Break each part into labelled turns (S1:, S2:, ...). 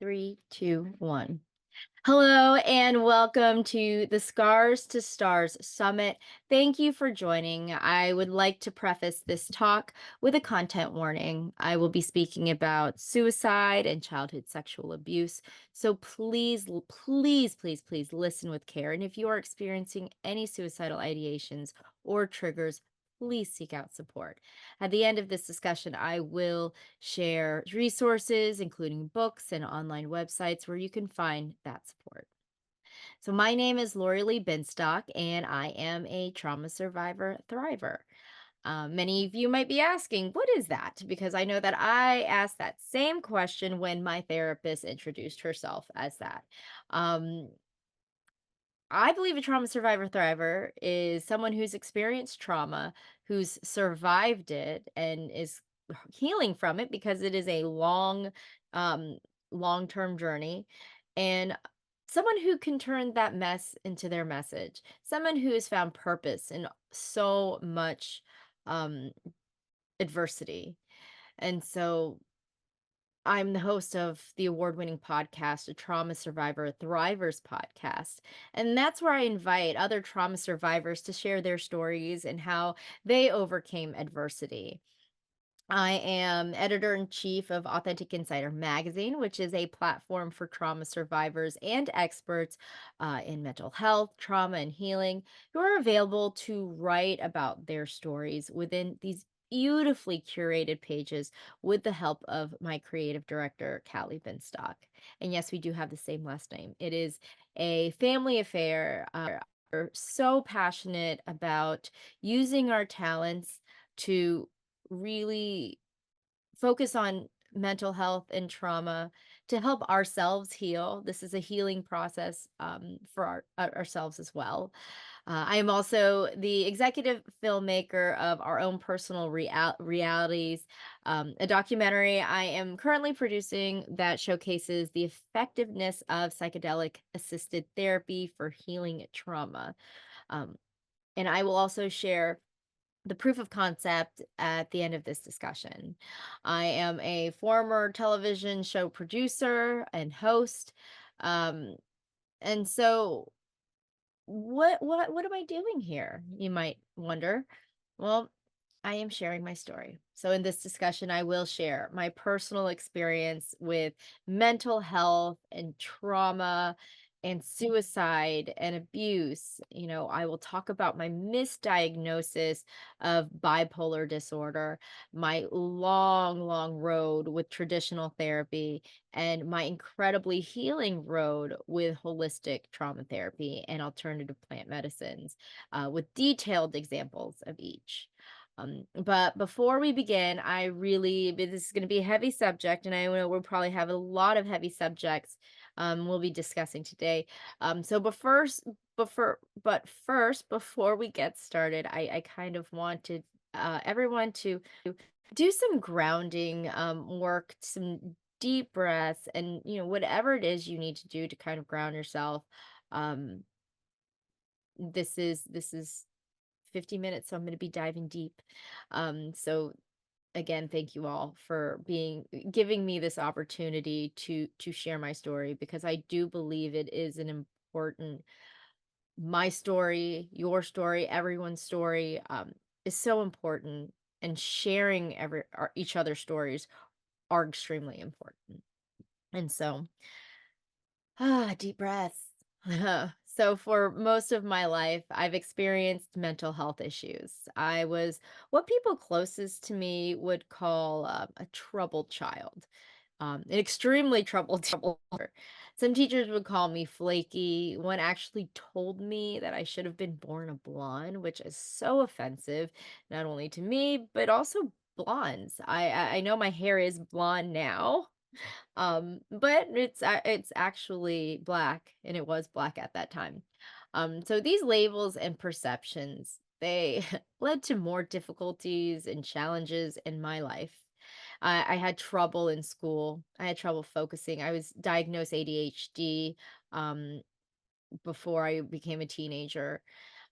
S1: Three, two, one. Hello, and welcome to the Scars to Stars Summit. Thank you for joining. I would like to preface this talk with a content warning. I will be speaking about suicide and childhood sexual abuse. So please listen with care. And if you are experiencing any suicidal ideations or triggers, please seek out support. At the end of this discussion, I will share resources, including books and online websites where you can find that support. So, my name is Lorilee Binstock, and I am a trauma survivor thriver. Many of you might be asking, what is that? Because I know that I asked that same question when my therapist introduced herself as that. Um, I believe a trauma survivor thriver is someone who's experienced trauma, who's survived it, and is healing from it because it is a um, long-term journey, and someone who can turn that mess into their message, someone who has found purpose in so much um, adversity. And so I'm the host of the award-winning podcast, a Trauma Survivor Thrivers podcast. And that's where I invite other trauma survivors to share their stories and how they overcame adversity. I am editor in chief of Authentic Insider Magazine, which is a platform for trauma survivors and experts in mental health, trauma, and healing who are available to write about their stories within these beautifully curated pages with the help of my creative director, Callie Binstock. And yes, we do have the same last name. It is a family affair. We're so passionate about using our talents to really focus on mental health and trauma to help ourselves heal. This is a healing process for ourselves as well. I am also the executive filmmaker of our own personal realities, a documentary I am currently producing that showcases the effectiveness of psychedelic assisted therapy for healing trauma. Um, and I will also share the proof of concept at the end of this discussion. I am a former television show producer and host. Um, and so what am I doing here? You might wonder. Well, I am sharing my story. So in this discussion, I will share my personal experience with mental health and trauma and suicide and abuse. I will talk about my misdiagnosis of bipolar disorder, my long road with traditional therapy, and my incredibly healing road with holistic trauma therapy and alternative plant medicines, with detailed examples of each. But before we begin, this is going to be a heavy subject, and I know we'll probably have a lot of heavy subjects we'll be discussing today. Before we get started, I kind of wanted everyone to do some grounding work, some deep breaths, and whatever it is you need to do to kind of ground yourself. Um, this is 50 minutes, so I'm going to be diving deep. So again, thank you all for giving me this opportunity to share my story, because I do believe it is an important my story, your story, everyone's story is so important, and sharing each other's stories are extremely important. And so, deep breaths. So, for most of my life, I've experienced mental health issues. I was what people closest to me would call a troubled child, an extremely troubled. Some teachers would call me flaky. One actually told me that I should have been born a blonde, which is so offensive, not only to me, but also blondes. I know my hair is blonde now, but it's actually black, and it was black at that time. So these labels and perceptions, they led to more difficulties and challenges in my life. I had trouble in school. I had trouble focusing. I was diagnosed ADHD um, before I became a teenager.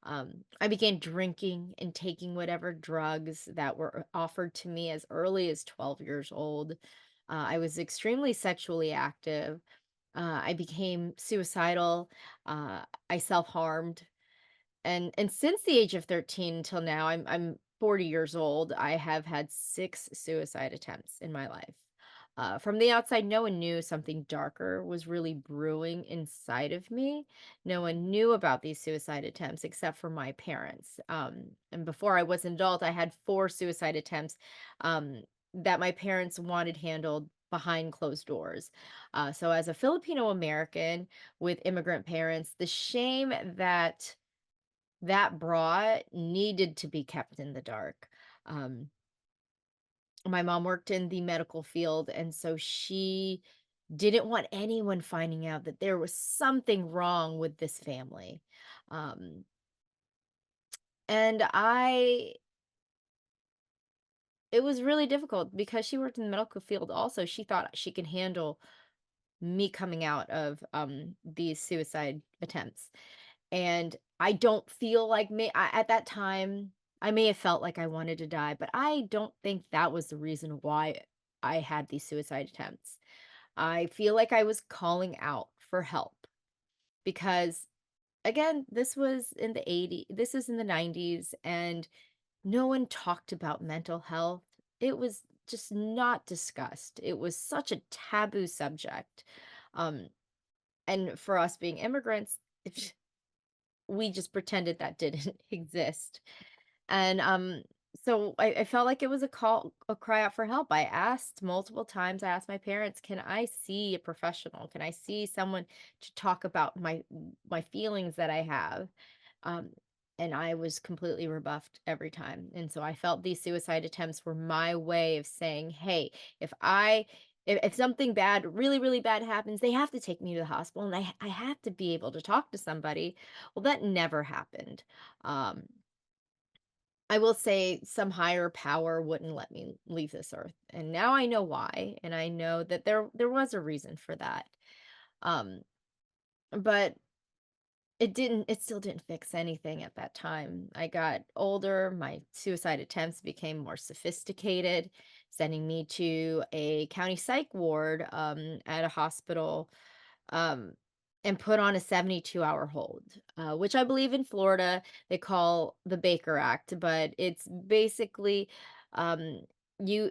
S1: I began drinking and taking whatever drugs that were offered to me as early as 12 years old. I was extremely sexually active. I became suicidal. I self-harmed. And since the age of 13 until now, I'm 40 years old, I have had 6 suicide attempts in my life. From the outside, no one knew something darker was really brewing inside of me. No one knew about these suicide attempts except for my parents. And before I was an adult, I had 4 suicide attempts um, that my parents wanted handled behind closed doors. So, as a Filipino American with immigrant parents, the shame that brought needed to be kept in the dark. Um, my mom worked in the medical field, and so she didn't want anyone finding out that there was something wrong with this family. Um, and it was really difficult because she worked in the medical field also. She thought she could handle me coming out of these suicide attempts. And I don't feel like at that time, I may have felt like I wanted to die, but I don't think that was the reason why I had these suicide attempts. I feel like I was calling out for help because, again, this was in the 80s, this is in the 90s, and no one talked about mental health. It was just not discussed. It was such a taboo subject. Um, and for us being immigrants, we just pretended that didn't exist. And so I felt like it was a cry out for help. I asked multiple times, I asked my parents, can I see a professional? Can I see someone to talk about my feelings that I have? Um, and I was completely rebuffed every time. And so I felt these suicide attempts were my way of saying, hey, if I if something bad, really, really bad happens, they have to take me to the hospital and I have to be able to talk to somebody. Well, that never happened. Um, I will say some higher power wouldn't let me leave this earth. And now I know why. And I know that there was a reason for that. Um, but it still didn't fix anything at that time. I got older, my suicide attempts became more sophisticated, sending me to a county psych ward at a hospital um, and put on a 72-hour hold, which I believe in Florida they call the Baker Act, but it's basically um, you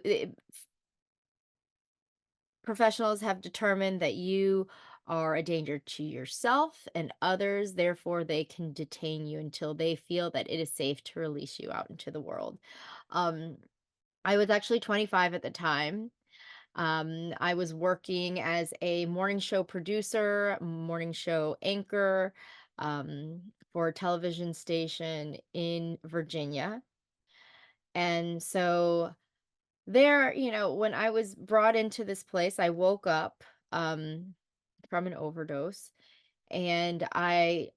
S1: professionals have determined that you are a danger to yourself and others, therefore, they can detain you until they feel that it is safe to release you out into the world. Um, I was actually 25 at the time. I was working as a morning show producer, morning show anchor for a television station in Virginia. And so there, when I was brought into this place, I woke up um, from an overdose and I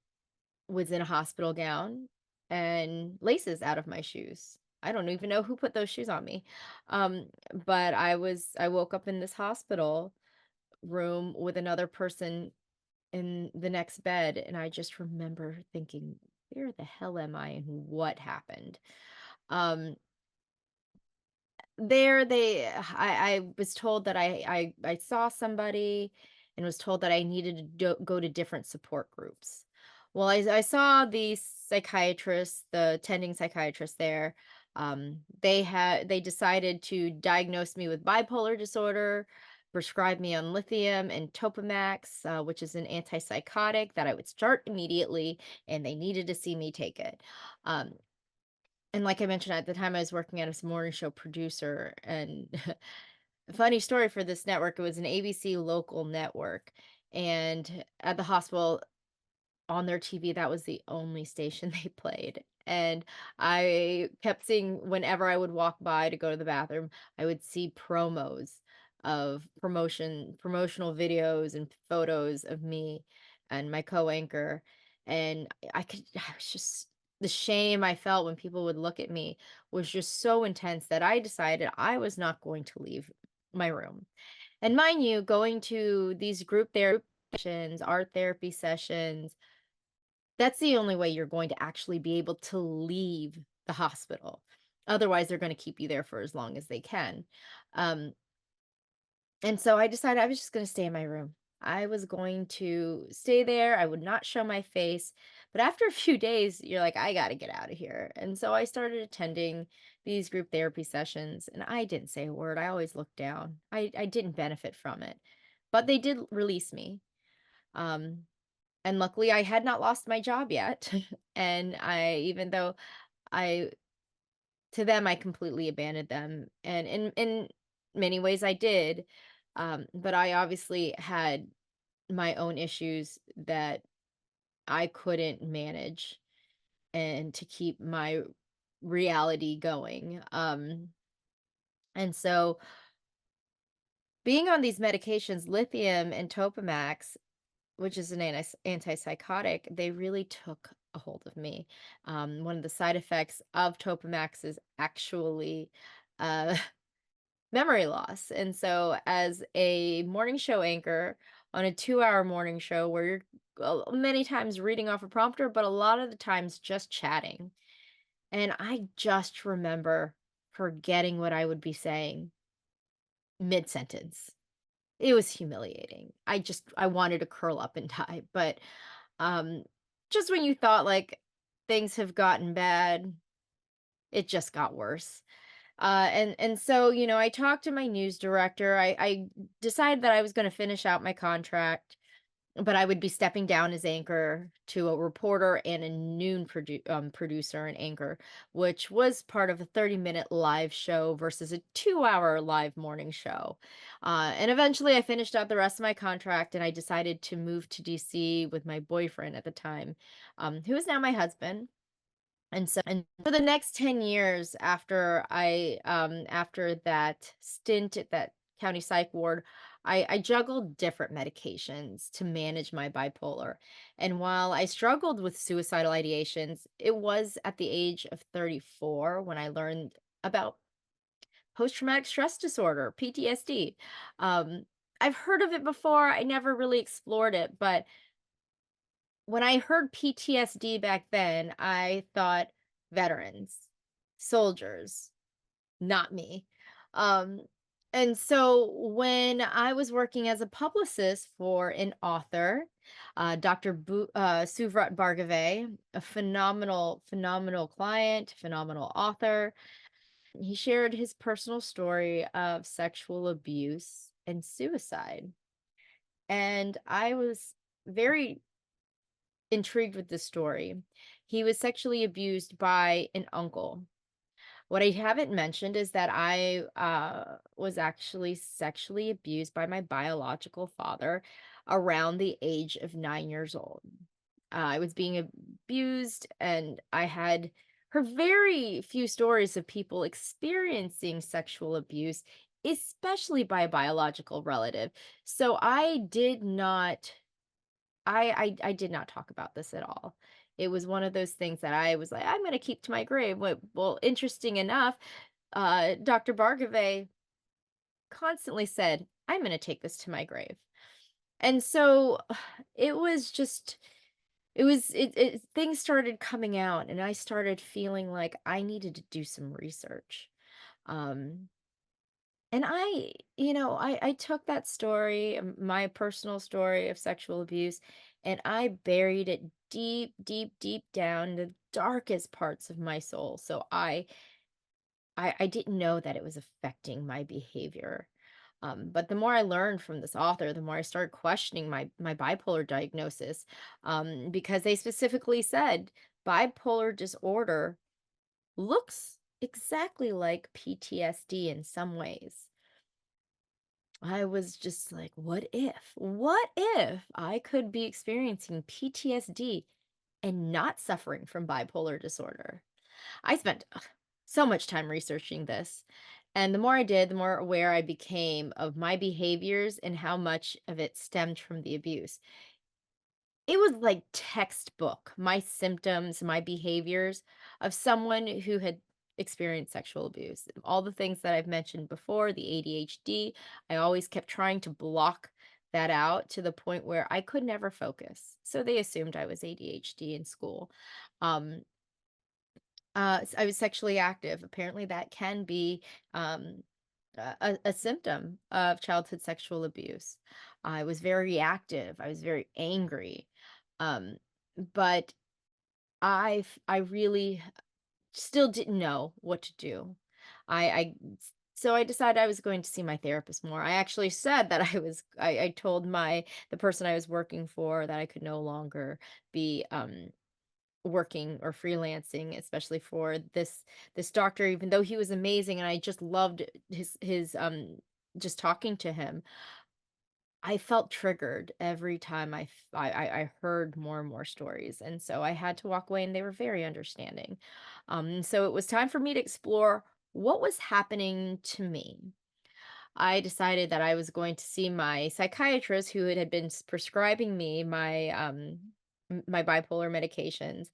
S1: was in a hospital gown and laces out of my shoes. I don't even know who put those shoes on me. Um, but I woke up in this hospital room with another person in the next bed. And I just remember thinking, where the hell am I and what happened? Um, There they I was told that I saw somebody and was told that I needed to go to different support groups. Well, I saw the psychiatrist, the attending psychiatrist there. They decided to diagnose me with bipolar disorder, prescribe me on lithium and Topamax, which is an antipsychotic that I would start immediately, and they needed to see me take it. Um, and like I mentioned at the time, I was working as a morning show producer, and funny story for this network, it was an ABC local network, and at the hospital, on their TV, that was the only station they played, and I kept seeing whenever I would walk by to go to the bathroom, I would see promos of promotional videos and photos of me and my co-anchor, and I was just the shame I felt when people would look at me was just so intense that I decided I was not going to leave my room. And mind you, going to these group therapy sessions, art therapy sessions, that's the only way you're going to actually be able to leave the hospital. Otherwise, they're gonna keep you there for as long as they can. Um, And so I decided I was just going to stay in my room. I was going to stay there. I would not show my face. But after a few days, you're like, I got to get out of here. And so I started attending these group therapy sessions, and I didn't say a word. I always looked down. I didn't benefit from it, but they did release me. Um, and luckily, I had not lost my job yet. And even though I, to them, I completely abandoned them. And in many ways, I did. But I obviously had my own issues that I couldn't manage and to keep my reality going. And so being on these medications, lithium and Topamax, which is an antipsychotic, they really took a hold of me. One of the side effects of Topamax is actually uh, memory loss. And so, as a morning show anchor on a 2-hour morning show where you're many times reading off a prompter, but a lot of the times just chatting. And I just remember forgetting what I would be saying mid sentence. It was humiliating. I wanted to curl up and die. But um, just when you thought like things have gotten bad, it just got worse. And so, I talked to my news director. I decided that I was going to finish out my contract, but I would be stepping down as anchor to a reporter and a noon producer and anchor, which was part of a 30-minute live show versus a 2-hour live morning show. And eventually I finished out the rest of my contract, and I decided to move to DC with my boyfriend at the time, who is now my husband. And for the next 10 years after that stint at that county psych ward, I juggled different medications to manage my bipolar. And while I struggled with suicidal ideations, it was at the age of 34 when I learned about post-traumatic stress disorder, PTSD. Um, I've heard of it before. I never really explored it, but when I heard PTSD back then, I thought veterans, soldiers, not me. Um, and so when I was working as a publicist for an author, Dr. Suvrat Bhargave, a phenomenal, phenomenal client, phenomenal author, he shared his personal story of sexual abuse and suicide. And I was very intrigued with this story. He was sexually abused by an uncle. What I haven't mentioned is that I was actually sexually abused by my biological father around the age of 9 years old. I was being abused, and I had heard very few stories of people experiencing sexual abuse, especially by a biological relative. So I did not talk about this at all. It was one of those things that I was like, "I'm gonna keep to my grave." Well, interesting enough, Dr. Bargave constantly said, "I'm gonna take this to my grave." And so it was just things started coming out, and I started feeling like I needed to do some research. Um And I took that story, my personal story of sexual abuse, and I buried it deep, deep, deep down in the darkest parts of my soul. So I didn't know that it was affecting my behavior. But the more I learned from this author, the more I started questioning my bipolar diagnosis, because they specifically said bipolar disorder looks exactly like PTSD in some ways. I was just like, what if? What if I could be experiencing PTSD and not suffering from bipolar disorder? I spent so much time researching this. And the more I did, the more aware I became of my behaviors and how much of it stemmed from the abuse. It was like textbook, my symptoms, my behaviors of someone who had experienced sexual abuse. All the things that I've mentioned before, the ADHD, I always kept trying to block that out to the point where I could never focus. So they assumed I was ADHD in school. Um, I was sexually active. Apparently, that can be um, a symptom of childhood sexual abuse. I was very reactive. I was very angry. Um, but I really still didn't know what to do. I so I decided I was going to see my therapist more. I actually said that I told the person I was working for that I could no longer be working or freelancing, especially for this doctor, even though he was amazing and I just loved his just talking to him. I felt triggered every time I heard more and more stories, and so I had to walk away, and they were very understanding. So it was time for me to explore what was happening to me. I decided that I was going to see my psychiatrist, who had been prescribing me my bipolar medications,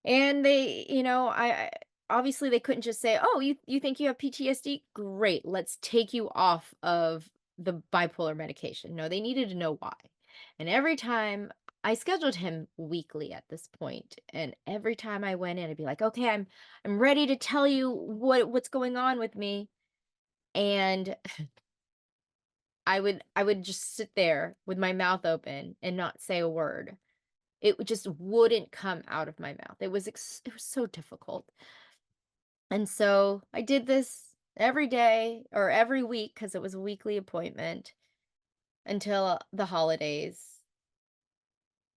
S1: and I obviously they couldn't just say, "Oh, you think you have PTSD? Great, let's take you off of the bipolar medication." No, they needed to know why. And every time I scheduled him weekly at this point, and every time I went in, I'd be like, "Okay, I'm ready to tell you what's going on with me." And I would just sit there with my mouth open and not say a word. Just wouldn't come out of my mouth. It was so difficult. And so I did this every day or every week because it was a weekly appointment until the holidays.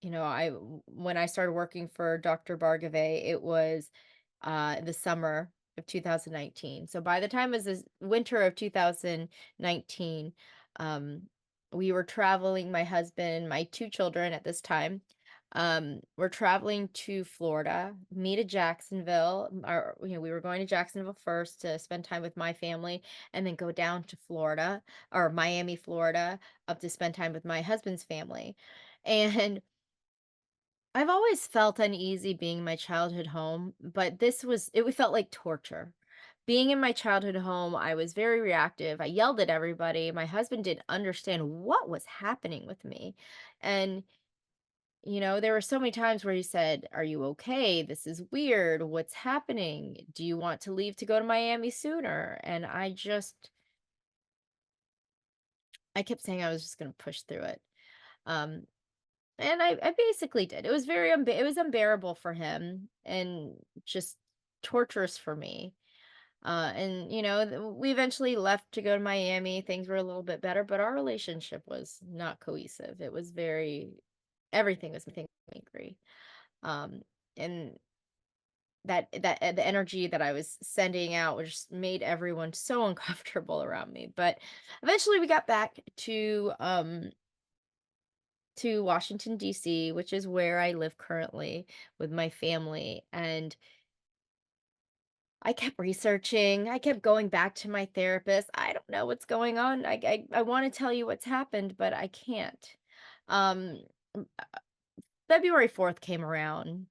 S1: When I started working for Dr. Bargave, it was the summer of 2019. So by the time it was the winter of 2019, um, we were traveling, my husband, my two children at this time. We're traveling to Florida, me to Jacksonville. We were going to Jacksonville first to spend time with my family and then go down to Florida or Miami, Florida, up to spend time with my husband's family. And I've always felt uneasy being in my childhood home, but it felt like torture. Being in my childhood home, I was very reactive. I yelled at everybody. My husband didn't understand what was happening with me. And, there were so many times where he said, "Are you okay? This is weird. What's happening? Do you want to leave to go to Miami sooner?" And I kept saying I was just going to push through it. Um, And I basically did. It was it was unbearable for him and just torturous for me. We eventually left to go to Miami. Things were a little bit better, but our relationship was not cohesive. Everything was making me angry. Um, and the energy that I was sending out was just made everyone so uncomfortable around me. But eventually we got back to Washington, D.C., which is where I live currently with my family. And I kept researching. I kept going back to my therapist. I don't know what's going on. I want to tell you what's happened, but I can't. Um, February 4th came around,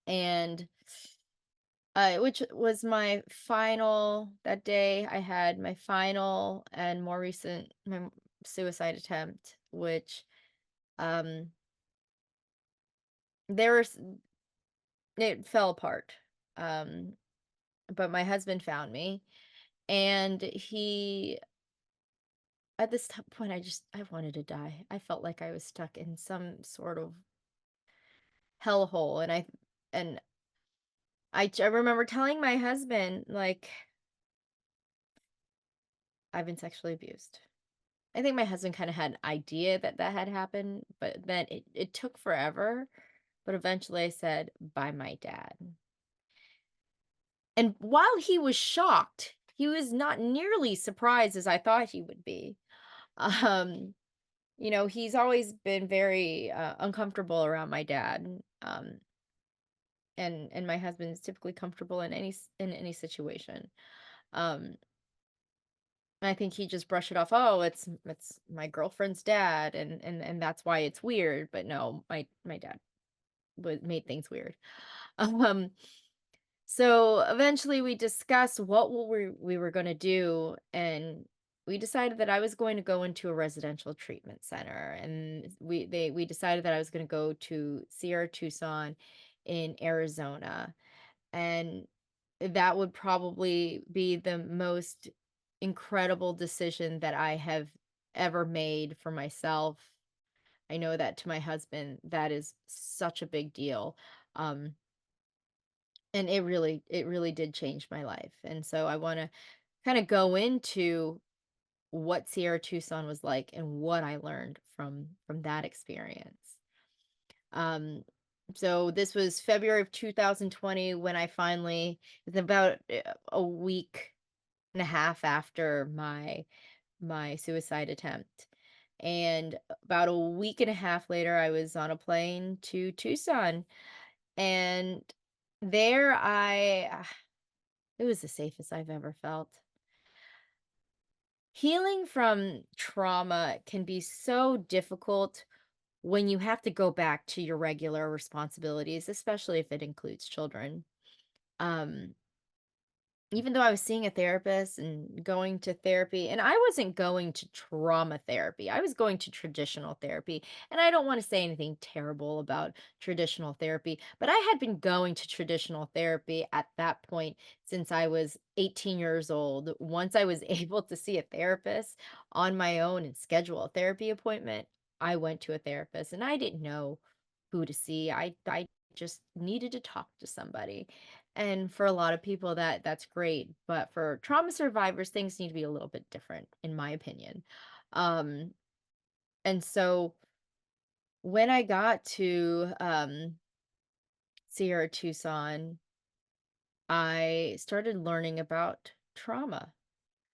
S1: and which was that day I had my final and more recent suicide attempt, which um, there was it fell apart. Um, but my husband found me, and he at this point I wanted to die. I felt like I was stuck in some sort of hellhole, and I remember telling my husband, like, I've been sexually abused. I think my husband kind of had an idea that that had happened, but then it took forever. But eventually I said, by my dad. And while he was shocked, he was not nearly surprised as I thought he would be. Um, he's always been very uncomfortable around my dad. And my husband is typically comfortable in in any situation. Um, and I think he just brushed it off. Oh, it's my girlfriend's dad, and that's why it's weird. But no, my dad made things weird. Um, so eventually we discussed we were going to do, and we decided that I was going to go into a residential treatment center, and we decided that I was going to go to Sierra Tucson in Arizona, and that would probably be the most incredible decision that I have ever made for myself. I know that to my husband, that is such a big deal. Um, and it really did change my life. And so I want to kind of go into what Sierra Tucson was like and what I learned from that experience. Um, so this was February of 2020 when I finally, it's about a week and a half after my suicide attempt. And about a week and a half later, I was on a plane to Tucson. And there it was the safest I've ever felt. Healing from trauma can be so difficult when you have to go back to your regular responsibilities, especially if it includes children. Um, Even though I was seeing a therapist and going to therapy, and I wasn't going to trauma therapy, I was going to traditional therapy. And I don't want to say anything terrible about traditional therapy, but I had been going to traditional therapy at that point since I was 18 years old. Once I was able to see a therapist on my own and schedule a therapy appointment, I went to a therapist and I didn't know who to see. I just needed to talk to somebody. And for a lot of people that's great, but for trauma survivors things need to be a little bit different in my opinion. Um and so when I got to Sierra Tucson, I started learning about trauma.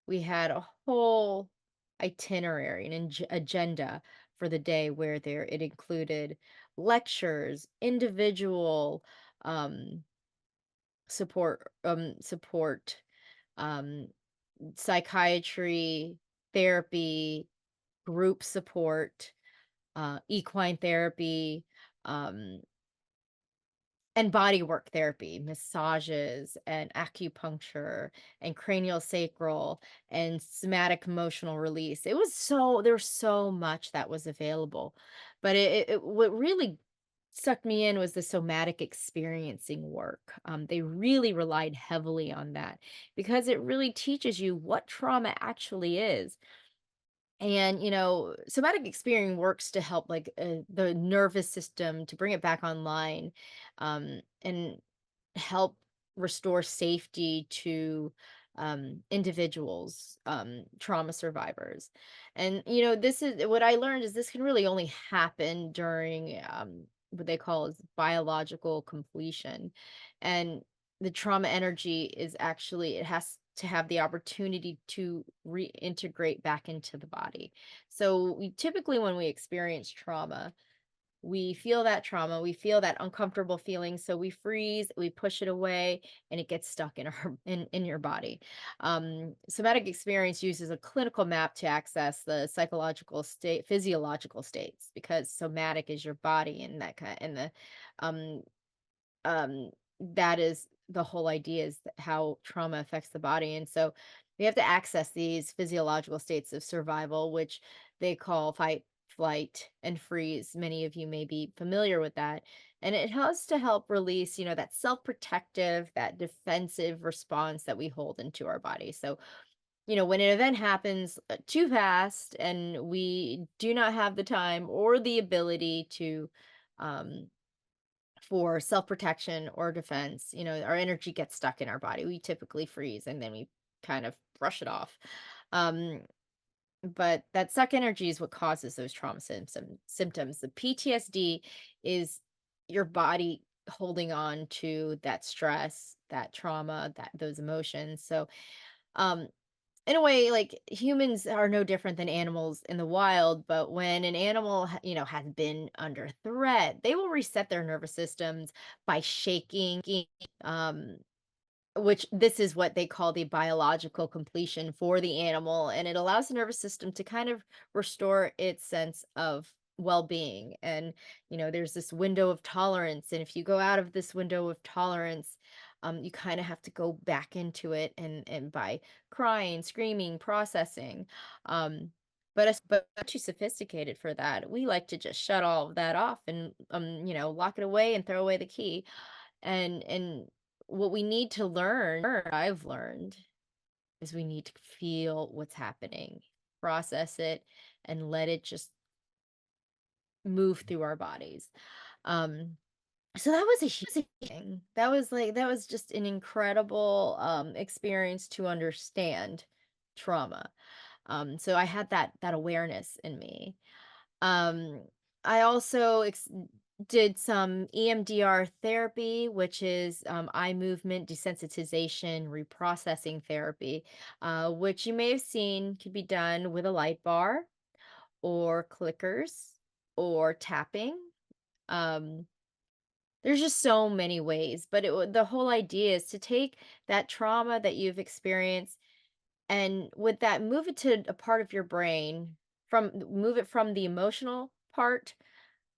S1: We had a whole itinerary and agenda for the day where there it included lectures, individual um support, um, psychiatry, therapy, group support, equine therapy, um, and body work therapy, massages and acupuncture and cranial sacral and somatic emotional release. There was so much that was available. But what really sucked me in was the somatic experiencing work. They really relied heavily on that because it really teaches you what trauma actually is. And, somatic experiencing works to help like the nervous system to bring it back online, and help restore safety to individuals, trauma survivors. And, this is what I learned is this can really only happen during what they call is biological completion. And the trauma energy is actually, it has to have the opportunity to reintegrate back into the body. So we typically, when we experience trauma, we feel that uncomfortable feeling, so we freeze, we push it away, and it gets stuck in our in your body. Somatic experience uses a clinical map to access the physiological states, because somatic is your body and that kind and the um um, that is the whole idea, is how trauma affects the body. And so we have to access these physiological states of survival, which they call fight, flight, and freeze. Many of you may be familiar with that. And it has to help release, that self protective, that defensive response that we hold into our body. So, when an event happens too fast and we do not have the time or the ability to, um, for self-protection or defense, our energy gets stuck in our body. We typically freeze and then we kind of brush it off. Um, but that stuck energy is what causes those trauma symptoms. The PTSD is your body holding on to that stress, that trauma, that those emotions. So, um, in a way, like humans are no different than animals in the wild, but when an animal, has been under threat, they will reset their nervous systems by shaking, um, which this is what they call the biological completion for the animal, and it allows the nervous system to kind of restore its sense of well-being. And there's this window of tolerance, and if you go out of this window of tolerance, you kind of have to go back into it, and by crying, screaming, processing. um but too sophisticated for that. We like to just shut all of that off and lock it away and throw away the key. And what we need to learn, I've learned, is we need to feel what's happening, process it, and let it just move through our bodies. Um, so that was a huge thing. That was just an incredible experience to understand trauma. So I had that awareness in me. Um, I also did some EMDR therapy, which is eye movement desensitization reprocessing therapy, which you may have seen could be done with a light bar or clickers or tapping. Um, there's just so many ways, but the whole idea is to take that trauma that you've experienced and with that move it to a part of your brain, from move it from the emotional part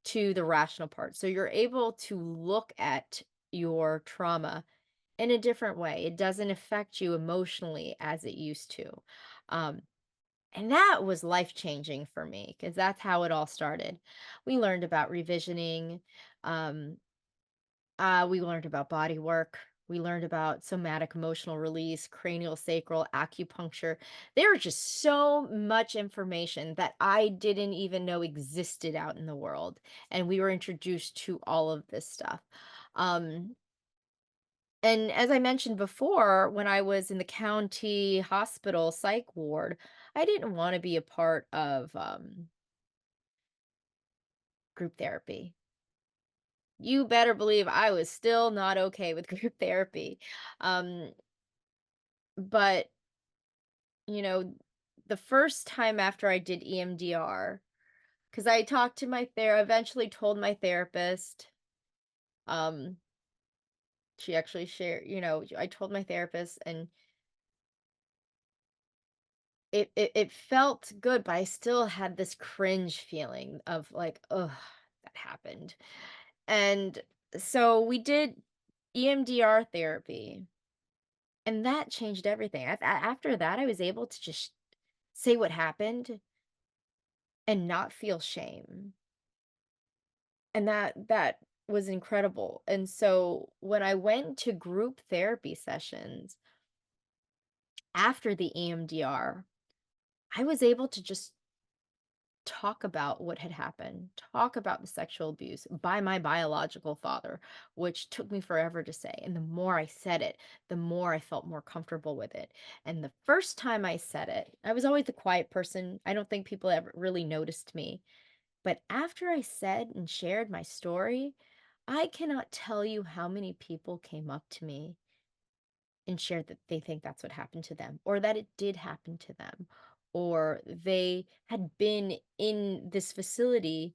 S1: to the rational part. So you're able to look at your trauma in a different way. It doesn't affect you emotionally as it used to. Um, and that was life changing for me because that's how it all started. We learned about revisioning. Um, we learned about body work. We learned about somatic emotional release, cranial sacral, acupuncture. There was just so much information that I didn't even know existed out in the world. And we were introduced to all of this stuff. Um, and as I mentioned before, when I was in the county hospital psych ward, I didn't want to be a part of group therapy. You better believe I was still not okay with group therapy. Um, but, you know, the first time after I did EMDR, because I talked to my eventually told my therapist, um, she actually shared, I told my therapist and it felt good, but I still had this cringe feeling of like, oh, that happened. And so we did EMDR therapy. And that changed everything. After that, I was able to just say what happened and not feel shame. And that was incredible. And so when I went to group therapy sessions after the EMDR, I was able to just talk about what had happened, talk about the sexual abuse by my biological father, which took me forever to say. And the more I said it, the more I felt more comfortable with it. And the first time I said it, I was always the quiet person. I don't think people ever really noticed me. But after I said and shared my story, I cannot tell you how many people came up to me and shared that they think that's what happened to them or that it did happen to them or they had been in this facility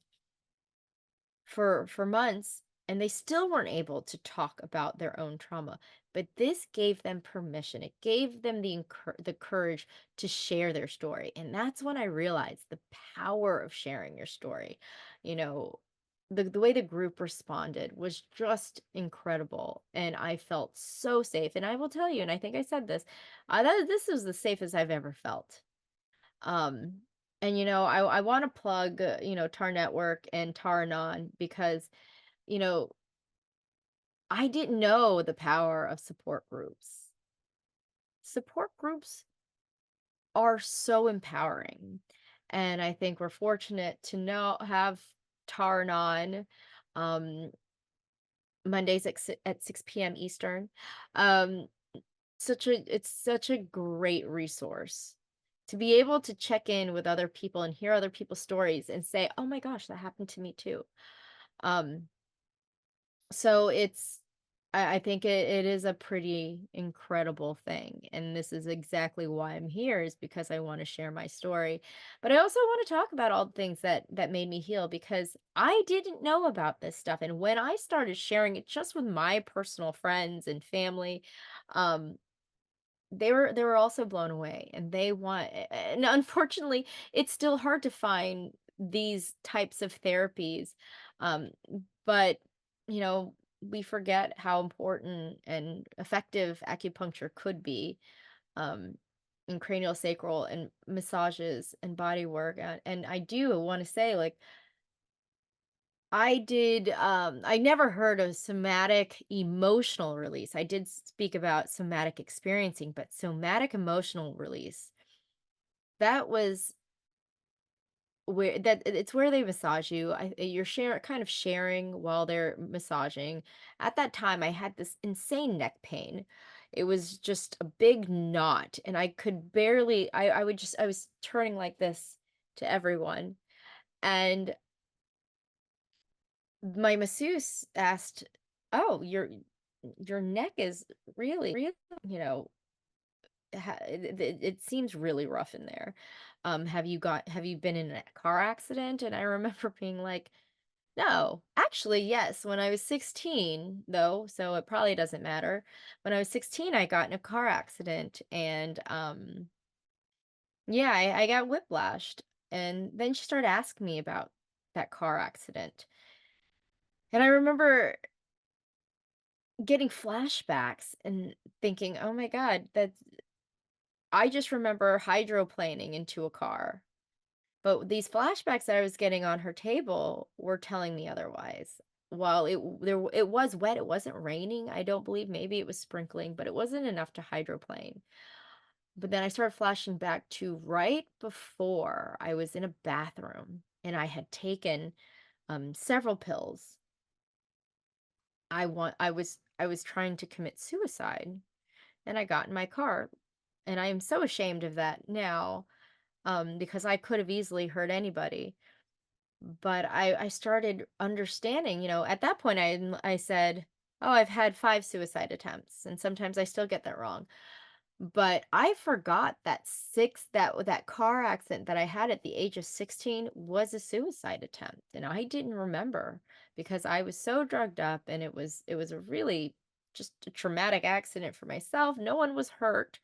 S1: for months and they still weren't able to talk about their own trauma, but this gave them permission. It gave them the courage to share their story, and that's when I realized the power of sharing your story. you know the way the group responded was just incredible, and I felt so safe. And I will tell you, and I think I said this, this was the safest I've ever felt. um, and I want to plug, Tar Network and Tar Anon because, you know, I didn't know the power of support groups. Support groups are so empowering. And I think we're fortunate to know have Tar Anon um Mondays at 6 p.m. Eastern. Um it's such a great resource to be able to check in with other people and hear other people's stories and say, "Oh my gosh, that happened to me too." Um, so I think it is a pretty incredible thing, and this is exactly why I'm here, is because I want to share my story. But I also want to talk about all the things that made me heal, because I didn't know about this stuff, and when I started sharing it just with my personal friends and family, um, they were also blown away, and they want and unfortunately, it's still hard to find these types of therapies, um, but, we forget how important and effective acupuncture could be, um, in cranial sacral and massages and body work, and I do wanna say, like, I never heard of somatic emotional release. I did speak about somatic experiencing, but somatic emotional release, that was where it's where they massage you. You're kind of sharing while they're massaging. At that time, I had this insane neck pain. It was just a big knot, and I could barely. I was turning like this to everyone, and my masseuse asked, "Oh, your neck is really, you know, it seems really rough in there. Have you been in a car accident?" And I remember being like, "No, actually, yes. When I was 16, though, so it probably doesn't matter. When I was 16, I got in a car accident, and yeah, I got whiplashed." And then she started asking me about that car accident, and I remember getting flashbacks and thinking, "Oh my god, that's." I just remember hydroplaning into a car. But these flashbacks that I was getting on her table were telling me otherwise. While it was wet, it wasn't raining, I don't believe, maybe it was sprinkling, but it wasn't enough to hydroplane. But then I started flashing back to right before I was in a bathroom and I had taken several pills. I was trying to commit suicide and I got in my car. And I am so ashamed of that now, because I could have easily hurt anybody. But I started understanding, at that point I said, "Oh, I've had 5 suicide attempts," and sometimes I still get that wrong. But I forgot that car accident that I had at the age of 16 was a suicide attempt, and I didn't remember because I was so drugged up, and it was a really just a traumatic accident for myself. No one was hurt,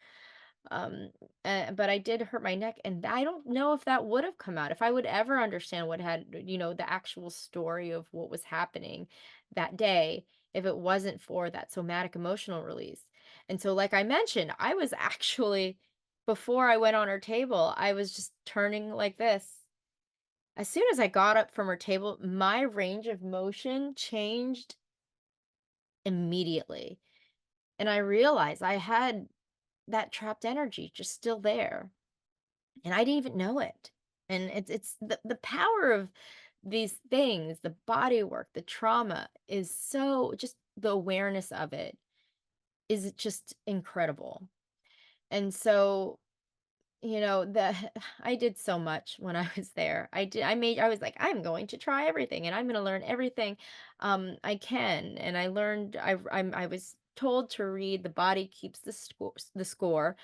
S1: um, but I did hurt my neck, and I don't know if that would have come out, if I would ever understand the actual story of what was happening that day, if it wasn't for that somatic emotional release. And so, like I mentioned, I was actually, before I went on her table, I was just turning like this. As soon as I got up from her table, my range of motion changed immediately. And I realized I had that trapped energy just still there. And I didn't even know it. And it's the power of these things, the body work, the trauma is so just the awareness of it is just incredible. And so, the I did so much when I was there. I was like, I'm going to try everything and I'm going to learn everything I can. And I learned I was told to read The Body Keeps the Score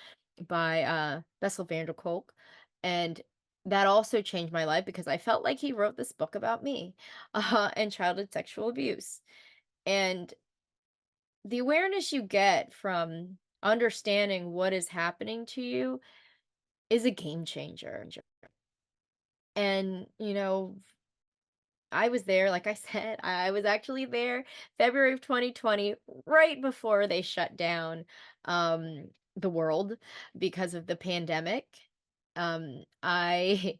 S1: by Bessel van der Kolk, and that also changed my life because I felt like he wrote this book about me and childhood sexual abuse. And the awareness you get from understanding what is happening to you is a game changer. And, I was there, like I said, I was actually there February of 2020, right before they shut down the world because of the pandemic. I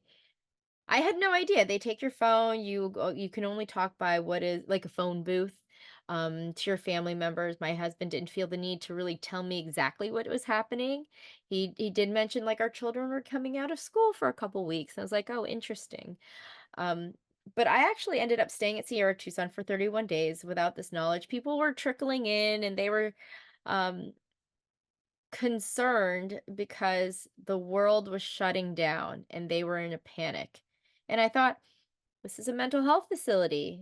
S1: I had no idea. They take your phone, you can only talk by what is like a phone booth to your family members. My husband didn't feel the need to really tell me exactly what was happening. He did mention like our children were coming out of school for a couple weeks. I was like, "Oh, interesting." Um but I actually ended up staying at Sierra Tucson for 31 days without this knowledge. People were trickling in and they were um concerned because the world was shutting down and they were in a panic. And I thought, this is a mental health facility.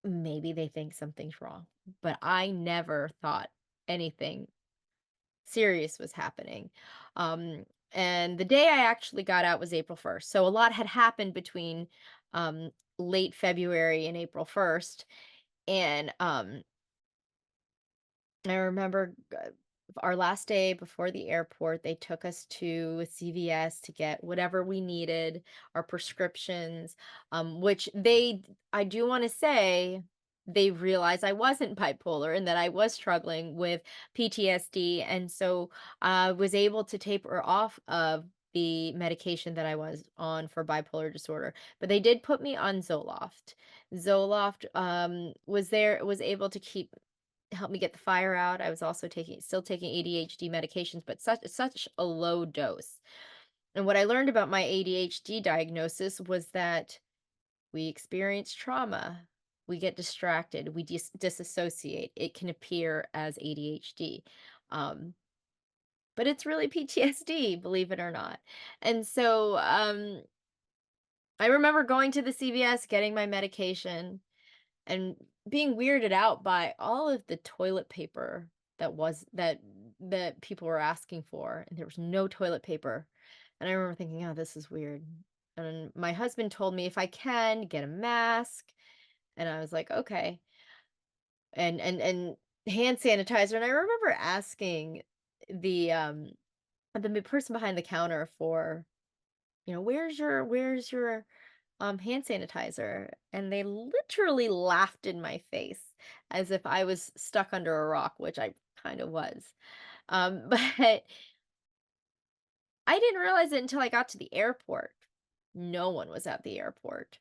S1: Maybe they think something's wrong. But I never thought anything serious was happening. Um, and the day I actually got out was April 1st. So a lot had happened between um, late February and April 1st. And I remember our last day before the airport, they took us to CVS to get whatever we needed, our prescriptions, which I do want to say, they realized I wasn't bipolar and that I was struggling with PTSD. And so I was able to taper off of the medication that I was on for bipolar disorder, but they did put me on Zoloft. Zoloft was able to keep help me get the fire out. I was also still taking ADHD medications, but such a low dose. And what I learned about my ADHD diagnosis was that we experience trauma, we get distracted, we disassociate. It can appear as ADHD. Um, but it's really PTSD, believe it or not. And so I remember going to the CVS, getting my medication, and being weirded out by all of the toilet paper that people were asking for, and there was no toilet paper. And I remember thinking, "Oh, this is weird." And my husband told me if I can get a mask, and I was like, "Okay." And hand sanitizer, and I remember asking the person behind the counter for, "Where's your hand sanitizer?" And they literally laughed in my face as if I was stuck under a rock, which I kind of was. But I didn't realize it until I got to the airport. No one was at the airport.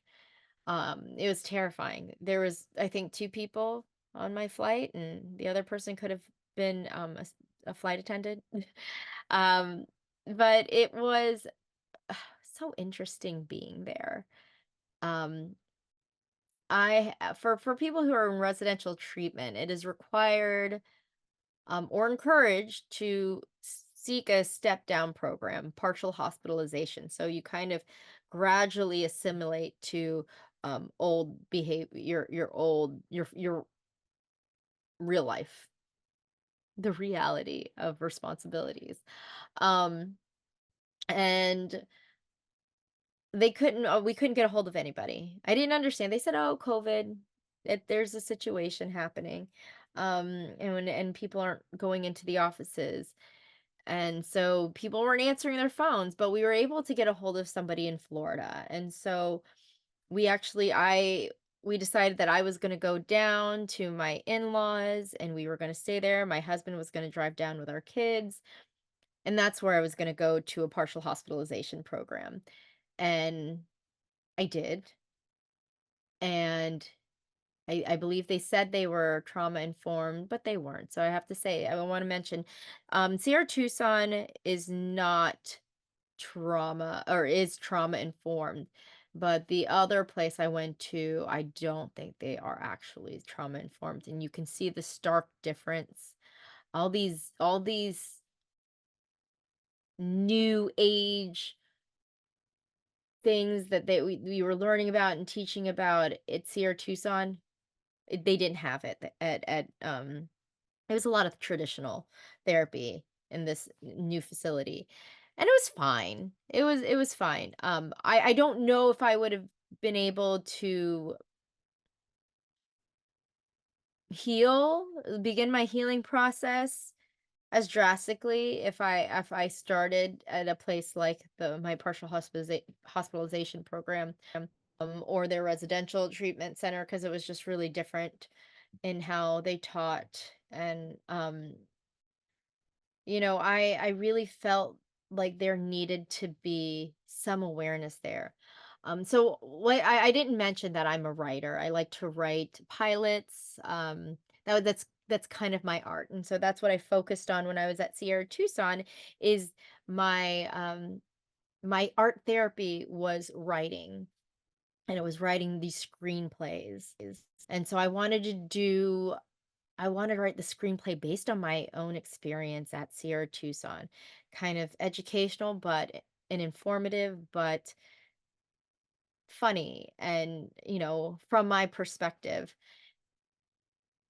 S1: It was terrifying. There was, I think, 2 people on my flight, and the other person could have been, a flight attendant. Um, but it was so interesting being there. Um, for people who are in residential treatment, it is required, or encouraged to seek a step down program, partial hospitalization. So you kind of gradually assimilate to old behavior, your real life, the reality of responsibilities. Um, and we couldn't get a hold of anybody. I didn't understand. They said, "Oh, COVID, there's a situation happening." And people aren't going into the offices. And so people weren't answering their phones, but we were able to get a hold of somebody in Florida. And so we actually I we decided that I was going to go down to my in-laws, and we were going to stay there. My husband was going to drive down with our kids, and that's where I was going to go to a partial hospitalization program. And I did. And I believe they said they were trauma informed, but they weren't. So I have to say, I want to mention, Sierra Tucson is not trauma, or is trauma informed. But the other place I went to, I don't think they are actually trauma informed. And you can see the stark difference. All these new age things that we were learning about and teaching about at Sierra Tucson, they didn't have it at it was a lot of traditional therapy in this new facility, and it was fine. It was fine. I don't know if I would have been able to begin my healing process as drastically if I started at a place like the my partial hospitalization program, or their residential treatment center, because it was just really different in how they taught. And I really felt like there needed to be some awareness there. So what I didn't mention that I'm a writer. I like to write pilots. That's kind of my art, and so that's what I focused on when I was at Sierra Tucson. Is my art therapy was writing, and it was writing these screenplays. And so I wanted to write the screenplay based on my own experience at Sierra Tucson, kind of educational, and informative, but funny, and from my perspective.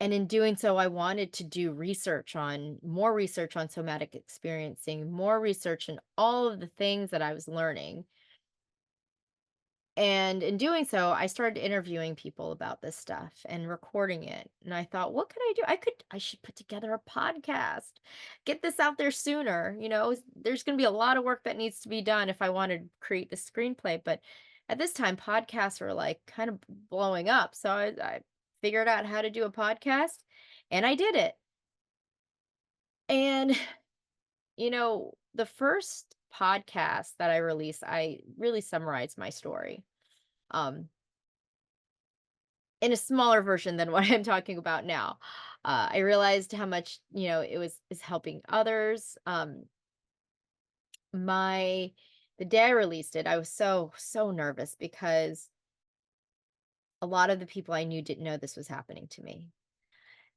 S1: And in doing so, I wanted to do more research on somatic experiencing, more research in all of the things that I was learning. And in doing so, I started interviewing people about this stuff and recording it. And I thought, what could I do? I should put together a podcast, get this out there sooner. There's going to be a lot of work that needs to be done if I want to create the screenplay. But at this time, podcasts are like kind of blowing up. So I figured out how to do a podcast, and I did it. And, the first podcast that I released, I really summarized my story. Um, in a smaller version than what I'm talking about now. I realized how much, it was is helping others. My The day I released it, I was so nervous because a lot of the people I knew didn't know this was happening to me.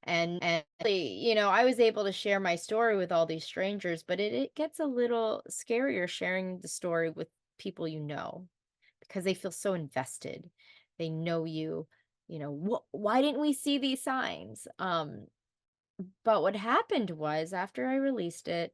S1: And really, I was able to share my story with all these strangers, but it gets a little scarier sharing the story with people you know because they feel so invested. They know you. Why didn't we see these signs? But what happened was after I released it,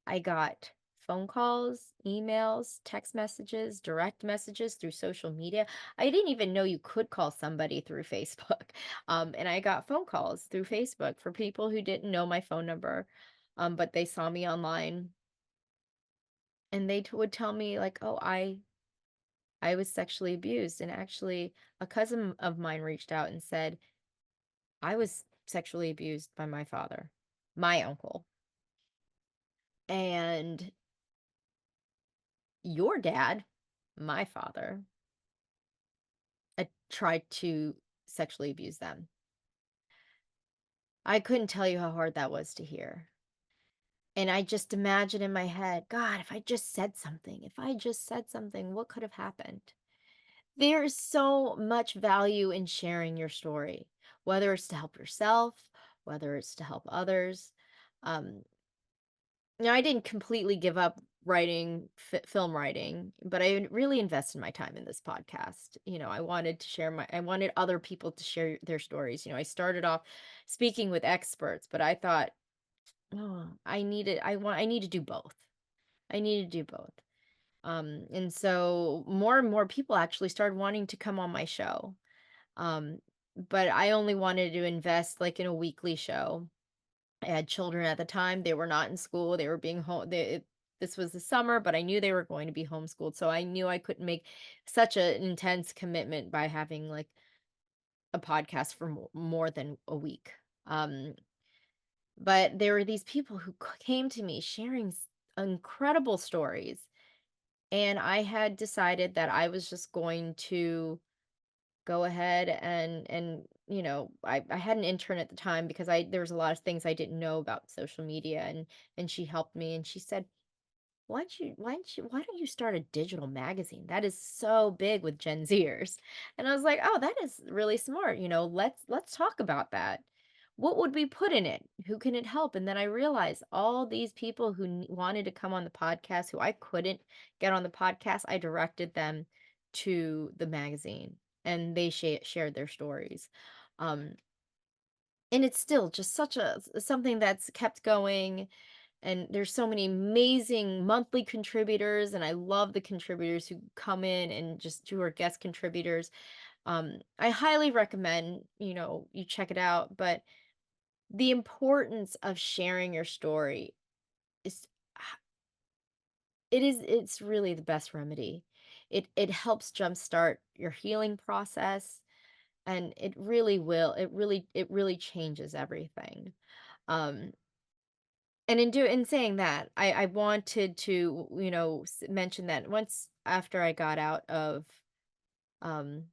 S1: I got phone calls, emails, text messages, direct messages through social media. I didn't even know you could call somebody through Facebook. And I got phone calls through Facebook for people who didn't know my phone number, but they saw me online and would tell me like, "Oh, I was sexually abused." And actually, a cousin of mine reached out and said, "I was sexually abused by my father, my uncle, and your dad, my father, tried to sexually abuse them." I couldn't tell you how hard that was to hear. And I just imagine in my head, God, if I just said something, what could have happened? There's so much value in sharing your story, whether it's to help yourself, whether it's to help others. Um, I didn't completely give up writing film writing, but I really invested my time in this podcast. I wanted to I wanted other people to share their stories. I started off speaking with experts, but I thought, oh, I need to do both. I need to do both. And so more and more people actually started wanting to come on my show. Um, but I only wanted to invest like in a weekly show. I had children at the time. They were not in school. They were being home. This was the summer, but I knew they were going to be homeschooled. So I knew I couldn't make such an intense commitment by having like a podcast for more than a week. Um, but there were these people who came to me sharing incredible stories. And I had decided that I was just going to go ahead and I had an intern at the time because I there was a lot of things I didn't know about social media, and she helped me and she said, why don't you start a digital magazine? That is so big with Gen Zers." And I was like, "Oh, that is really smart. Let's talk about that. What would we put in it? Who can it help?" And then I realized all these people who wanted to come on the podcast, who I couldn't get on the podcast, I directed them to the magazine and they shared their stories. Um, and it's still just such something that's kept going, and there's so many amazing monthly contributors, and I love the contributors who come in and just who are guest contributors. I highly recommend, you check it out, but the importance of sharing your story is it's really the best remedy. It helps jumpstart your healing process, and it really changes everything. Um And in saying that, I wanted to, mention that once after I got out of, um,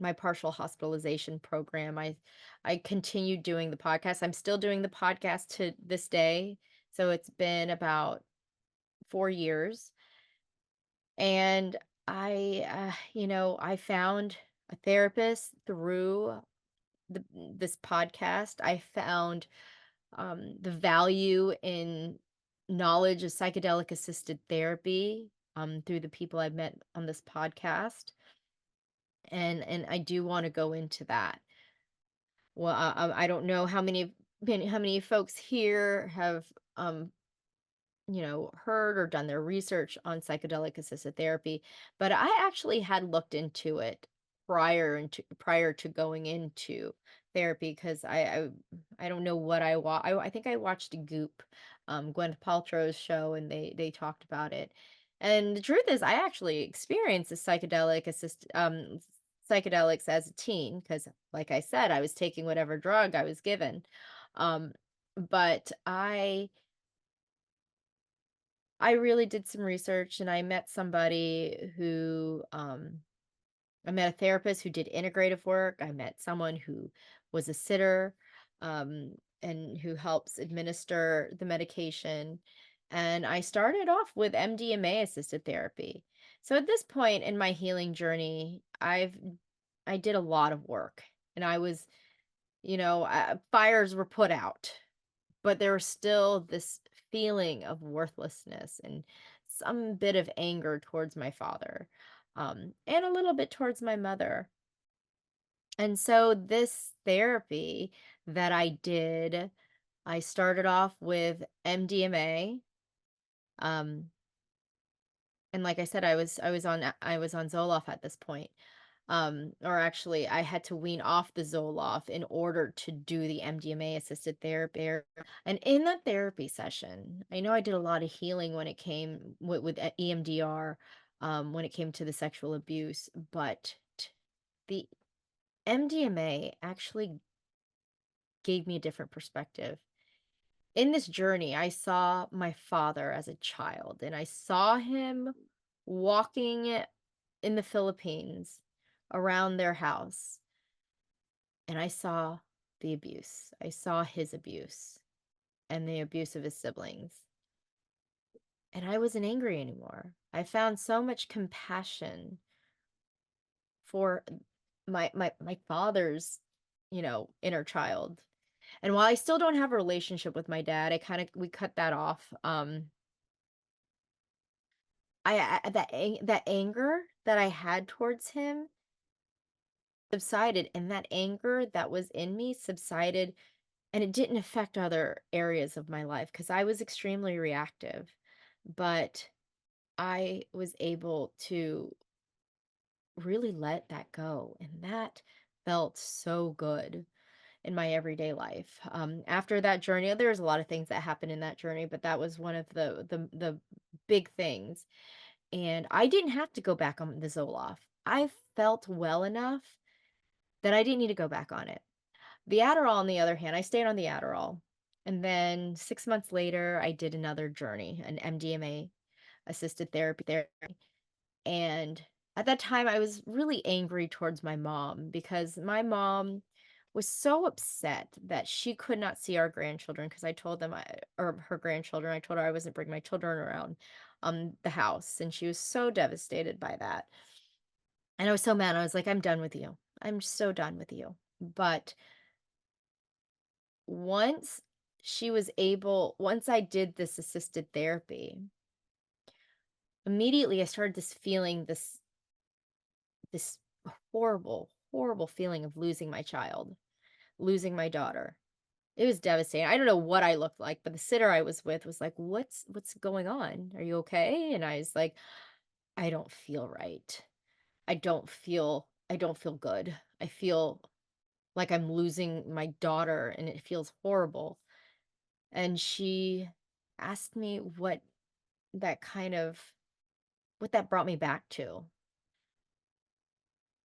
S1: my partial hospitalization program, I continued doing the podcast. I'm still doing the podcast to this day, so it's been about 4 years, and I found a therapist through this podcast. I found the value in knowledge of psychedelic assisted therapy through the people I've met on this podcast, and I do want to go into that. Well, I don't know how many folks here have um, heard or done their research on psychedelic assisted therapy, but I actually had looked into it prior to going into therapy because I don't know what I think I watched a Goop, Gwyneth Paltrow's show, and they talked about it. And the truth is I actually experienced the psychedelics as a teen because like I said, I was taking whatever drug I was given. Um, but I really did some research and I met somebody I met a therapist who did integrative work. I met someone who was a sitter, and who helps administer the medication. And I started off with MDMA assisted therapy. So at this point in my healing journey, I did a lot of work, and fires were put out, but there was still this feeling of worthlessness and some bit of anger towards my father, and a little bit towards my mother. And so this therapy that I did, I started off with MDMA. Um, and like I said, I was on Zoloft at this point. Or actually, I had to wean off the Zoloft in order to do the MDMA assisted therapy. And in that therapy session, I know I did a lot of healing when it came with EMDR, when it came to the sexual abuse, but the MDMA actually gave me a different perspective. In this journey, I saw my father as a child, and I saw him walking in the Philippines around their house, and I saw the abuse. I saw his abuse and the abuse of his siblings. And I wasn't angry anymore. I found so much compassion for my father's, inner child. And while I still don't have a relationship with my dad, we cut that off. That anger that I had towards him subsided, and that anger that was in me subsided, and it didn't affect other areas of my life because I was extremely reactive. But I was able to really let that go, and that felt so good in my everyday life. After that journey, there's a lot of things that happened in that journey, but that was one of the big things. And I didn't have to go back on the Zoloft. I felt well enough that I didn't need to go back on it. The Adderall, on the other hand, I stayed on the Adderall. And then 6 months later, I did another journey, an MDMA assisted therapy there. And at that time, I was really angry towards my mom because my mom was so upset that she could not see our grandchildren because I told them or her grandchildren, I told her I wasn't bringing my children around the house. And she was so devastated by that. And I was so mad. I was like, I'm done with you. I'm so done with you. But once once I did this assisted therapy, immediately I started this horrible, horrible feeling of losing my child, losing my daughter. It was devastating. I don't know what I looked like, but the sitter I was with was like, "What's going on? Are you okay?" And I was like, "I don't feel right. I don't feel good. I feel like I'm losing my daughter and it feels horrible." And she asked me that kind of what that brought me back to.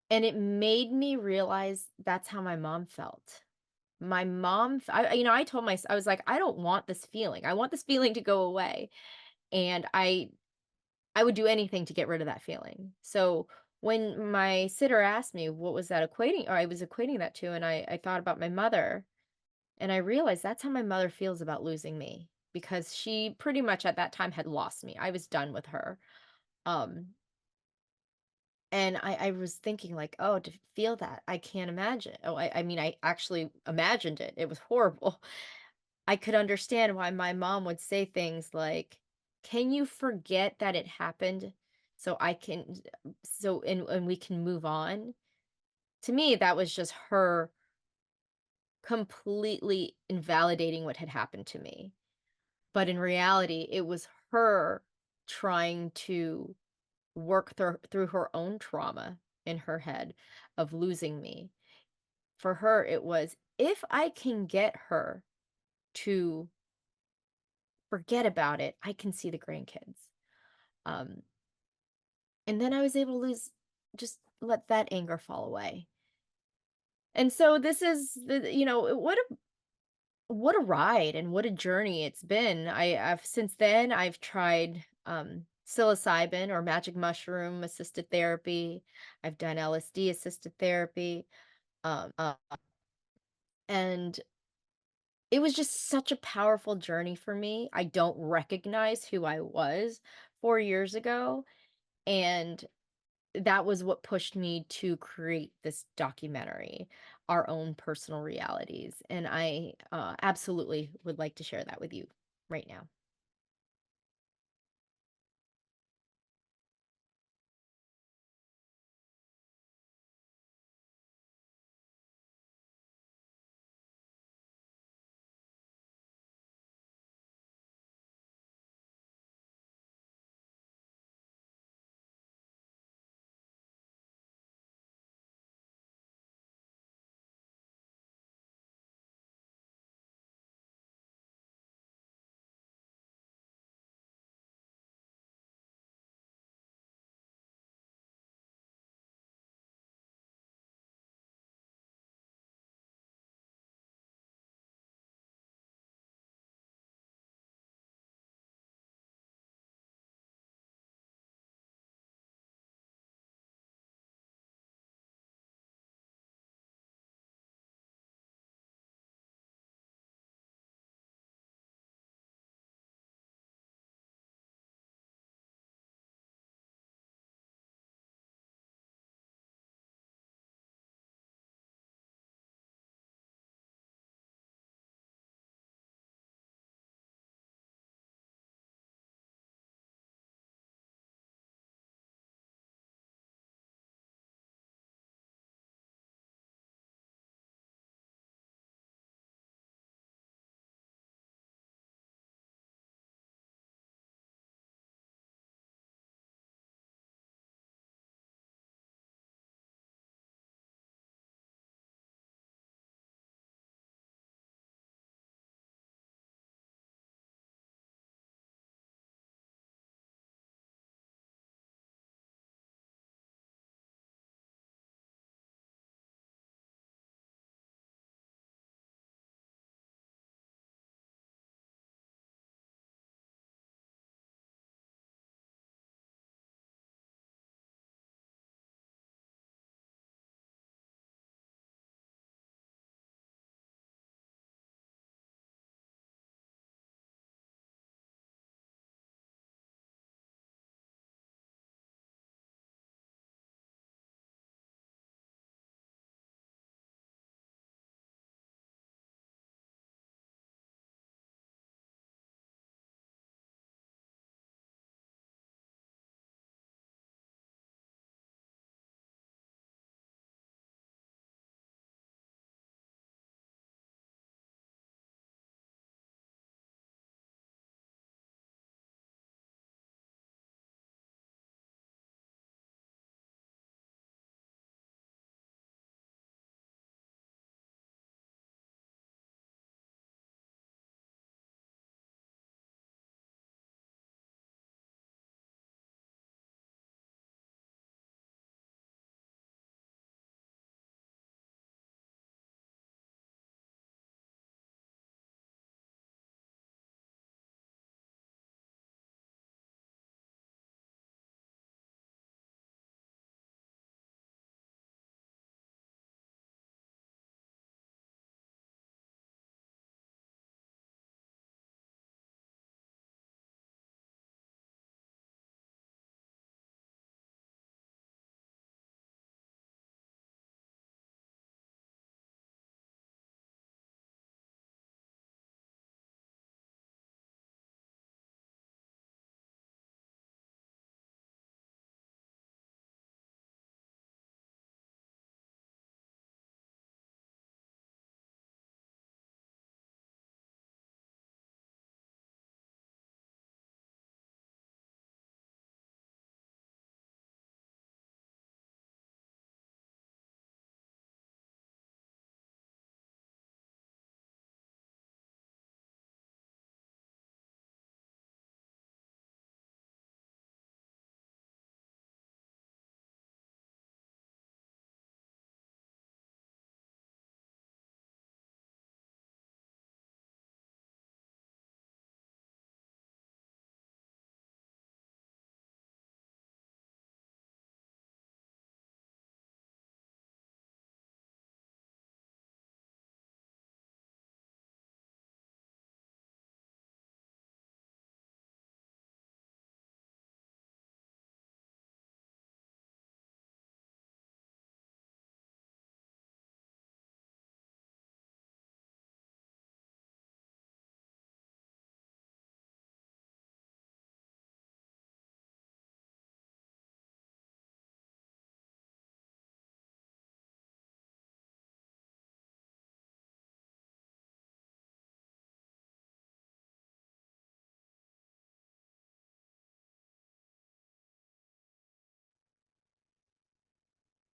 S1: And it made me realize that's how my mom felt. My mom, I told I was like, I don't want this feeling. I want this feeling to go away. And I would do anything to get rid of that feeling. So when my sitter asked me what was that equating, or I was equating that to, and I thought about my mother, and I realized that's how my mother feels about losing me because she pretty much at that time had lost me. I was done with her. Um, And I was thinking like, "Oh, to feel that, I can't imagine." Oh, I mean, I actually imagined it. It was horrible. I could understand why my mom would say things like, "Can you forget that it happened so I can so and we can move on?" To me, that was just her completely invalidating what had happened to me. But in reality, it was her trying to work through her own trauma in her head of losing me. For her, it was if I can get her to forget about it, I can see the grandkids. Um, and then I was able to just let that anger fall away. And so this is what What a ride and what a journey it's been. I've since then I've tried psilocybin or magic mushroom assisted therapy. I've done LSD assisted therapy. Um, uh, and it was just such a powerful journey for me. I don't recognize who I was 4 years ago, and that was what pushed me to create this documentary, Our Own Personal Realities, and I, absolutely would like to share that with you right now.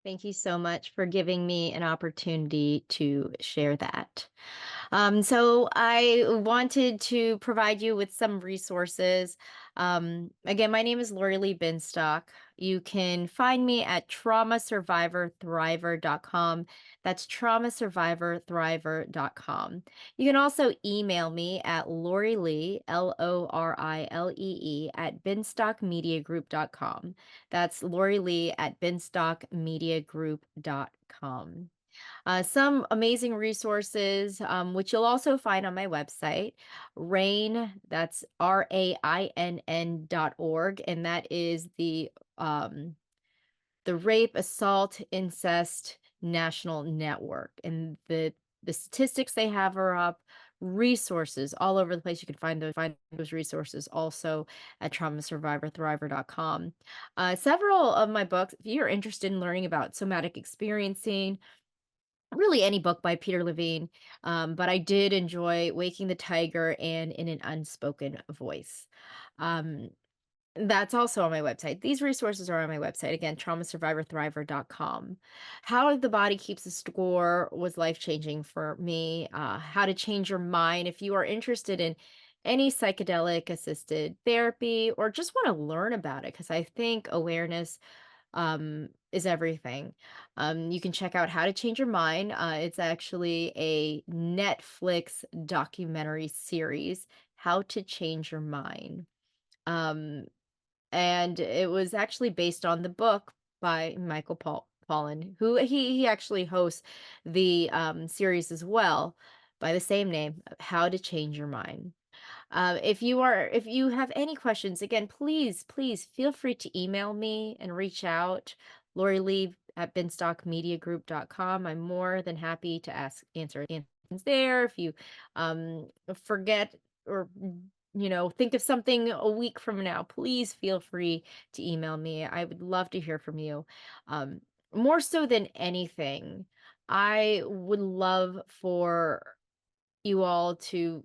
S1: Thank you so much for giving me an opportunity to share that. So I wanted to provide you with some resources. Again, my name is Lorilee Binstock. You can find me at traumasurvivorthriver.com. That's traumasurvivorthriver.com. You can also email me at Lorilee, Lorilee, at binstockmediagroup.com. That's Lorilee at binstockmediagroup.com. Some amazing resources, which you'll also find on my website, RAIN, that's RAINN.org, and that is the Rape, Assault, Incest National Network. And the statistics they have are up, resources all over the place. You can find those resources also at traumasurvivorthriver.com. Several of my books, if you're interested in learning about somatic experiencing, really any book by Peter Levine, but I did enjoy Waking the Tiger and In an Unspoken Voice. Um, that's also on my website. These resources are on my website. Again, traumasurvivorthriver.com. How the Body Keeps a Score was life changing for me. How to Change Your Mind. If you are interested in any psychedelic assisted therapy or just want to learn about it, because I think awareness is everything. You can check out How to Change Your Mind. It's actually a Netflix documentary series, How to Change Your Mind. Um, and it was actually based on the book by Michael Pollan, who he actually hosts the series as well by the same name, How to Change Your Mind. If you have any questions, again, please feel free to email me and reach out. Lori Lee at binstockmediagroup.com. I'm more than happy to answer any questions there. If you forget or think of something a week from now, please feel free to email me. I would love to hear from you. Um, More so than anything, I would love for you all to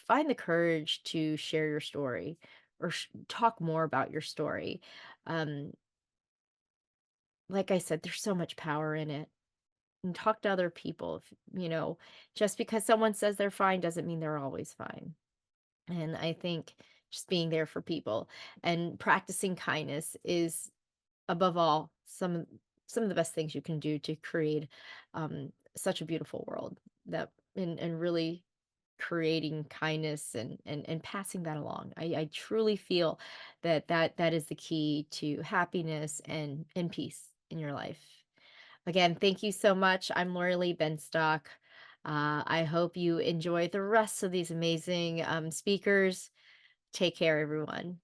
S1: find the courage to share your story or talk more about your story. Um, like I said, there's so much power in it. And talk to other people. Just because someone says they're fine doesn't mean they're always fine. And I think just being there for people and practicing kindness is above all some of the best things you can do to create such a beautiful world that and really creating kindness and passing that along. I truly feel that is the key to happiness and peace in your life. Again, thank you so much. I'm Lorilee Binstock. I hope you enjoy the rest of these amazing speakers. Take care, everyone.